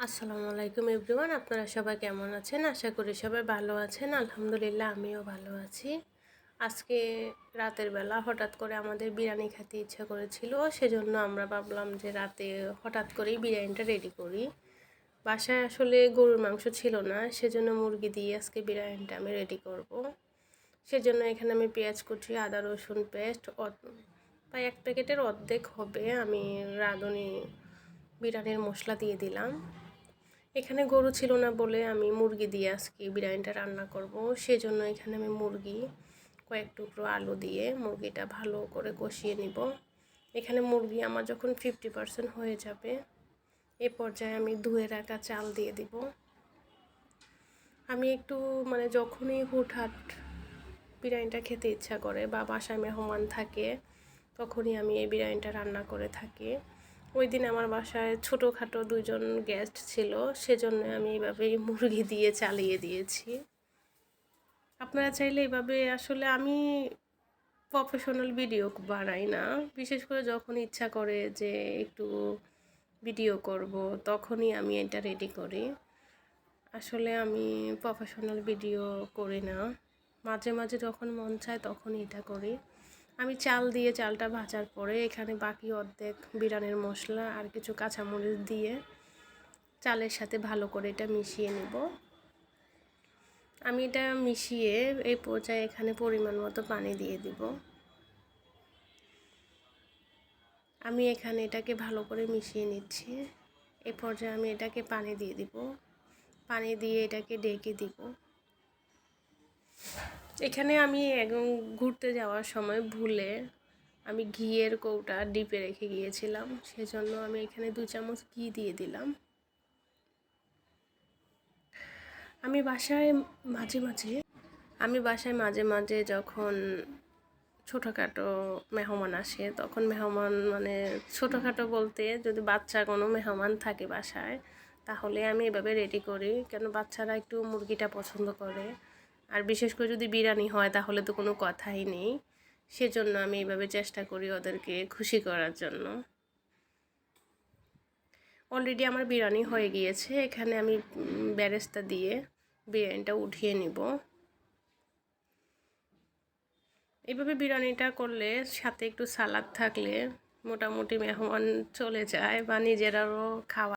আসসালামু আলাইকুম এভরিওয়ান, আপনারা সবাই কেমন আছেন? আশা করি সবাই ভালো আছেন। আলহামদুলিল্লাহ আমিও ভালো আছি। আজকে রাতের বেলা হঠাৎ করে আমাদের বিরিয়ানি খেতে ইচ্ছা করেছিল, সেজন্য আমরা ভাবলাম যে রাতে হঠাৎ করেই বিরিয়ানিটা রেডি করি। বাসায় আসলে গরুর মাংস ছিল না, সেজন্য মুরগি দিয়ে আজকে বিরিয়ানিটা আমি রেডি করব। সেজন্য এখানে আমি পেঁয়াজ কুচি, আদা রসুন পেস্ট প্রায় 1 প্যাকেটের অর্ধেক হবে আমি রাঁধুনি বিরিয়ানির মশলা দিয়ে দিলাম। এখানে গরু ছিল না বলে আমি মুরগি দিয়ে আজকে বিরিয়ানিটা রান্না করব। সেজন্য এখানে আমি মুরগি, কয়েক টুকরো আলু দিয়ে মুরগিটা ভালো করে কষিয়ে নিব। এখানে মুরগি আমার যখন 50% হয়ে যাবে, এ পর্যায়ে আমি ধুয়ে রাখা চাল দিয়ে দিব। আমি একটু যখনই হুটহাট বিরিয়ানিটা খেতে ইচ্ছা করে বা বাসায় মেহমান থাকে, তখনই আমি এই বিরিয়ানিটা রান্না করে থাকি। ওই দিন আমার বাসায় ছোটোখাটো 2জন গেস্ট ছিল, সেজন্য আমি এইভাবেই মুরগি দিয়ে চালিয়ে দিয়েছি। আপনারা চাইলে এভাবে, আসলে আমি প্রফেশনাল ভিডিও বানাই না, বিশেষ করে যখন ইচ্ছা করে যে একটু ভিডিও করব তখনই আমি এটা রেডি করি। আসলে আমি প্রফেশনাল ভিডিও করি না, মাঝে মাঝে যখন মন চায় তখনই এটা করি। আমি চাল দিয়ে চালটা ভাজার পরে এখানে বাকি অর্ধেক বিরিয়ানির মশলা আর কিছু কাঁচামরিচ দিয়ে চালের সাথে ভালো করে এটা মিশিয়ে নেব। আমি এটা মিশিয়ে এই পর্যায়ে এখানে পরিমাণ মতো পানি দিয়ে দিব। আমি এখানে এটাকে ভালো করে মিশিয়ে নিচ্ছি। এই পর্যায়ে আমি এটাকে পানি দিয়ে দিব। পানি দিয়ে এটাকে ঢেকে দিব। এখানে আমি ঘুরতে যাওয়ার সময় ভুলে আমি ঘিয়ের কৌটা ডিপে রেখে গিয়েছিলাম, সেজন্য আমি এখানে 2 চামচ ঘি দিয়ে দিলাম। আমি বাসায় মাঝে মাঝে যখন ছোটোখাটো মেহমান আসে, তখন মেহমান ছোটোখাটো বলতে যদি বাচ্চা কোনো মেহমান থাকে বাসায়, তাহলে আমি এভাবে রেডি করি, কেন বাচ্চারা একটু মুরগিটা পছন্দ করে। আর বিশেষ করে যদি বিরিয়ানি হয় তাহলে তো কোনো কথাই নেই। সেজন্য আমি এইভাবে চেষ্টা করি ওদেরকে খুশি করার জন্য। অলরেডি আমার বিরিয়ানি হয়ে গিয়েছে। এখানে আমি বেরেস্তা দিয়ে বিরিয়ানিটা উঠিয়ে নিব। এইভাবে বিরিয়ানিটা করলে সাথে একটু সালাদ থাকলে মোটামুটি মেহমান চলে যায় বা নিজেরাও খাওয়া